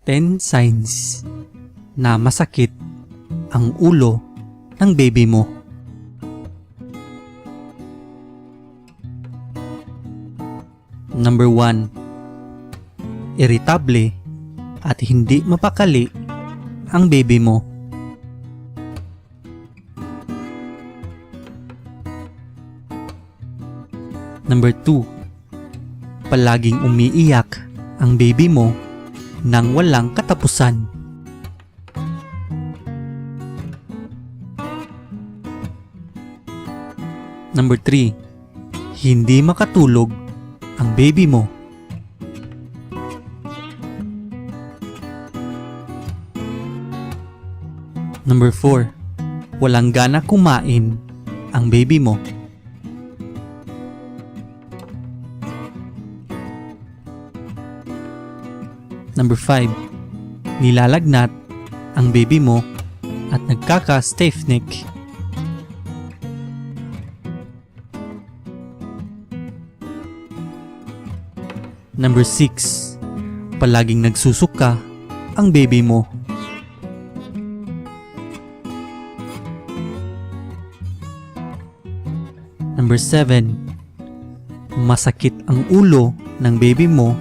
10 signs na masakit ang ulo ng baby mo. Number 1. Irritable at hindi mapakali ang baby mo. Number 2. Palaging umiiyak ang baby mo nang walang katapusan. Number 3. Hindi makatulog ang baby mo. Number 4. Walang gana kumain ang baby mo. Number 5. Nilalagnat ang baby mo at nagkaka-stiff neck. Number 6. Palaging nagsusuka ang baby mo. Number 7. Masakit ang ulo ng baby mo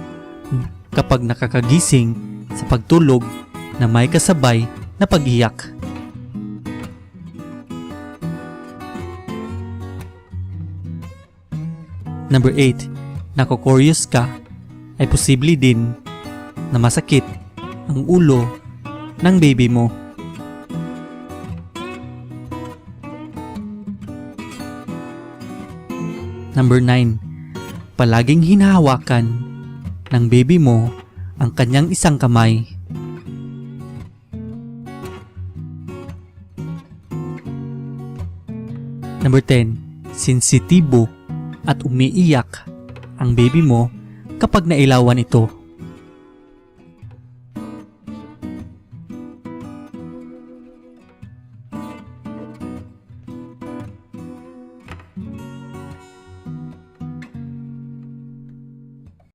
kapag nakakagising sa pagtulog na may kasabay na pag-iyak. Number 8. Nakokoryos ka, ay posible din na masakit ang ulo ng baby mo. Number 9. Palaging hinahawakan ng baby mo ang kanyang isang kamay. Number 10. Sensitibo at umiiyak ang baby mo kapag nailawan ito.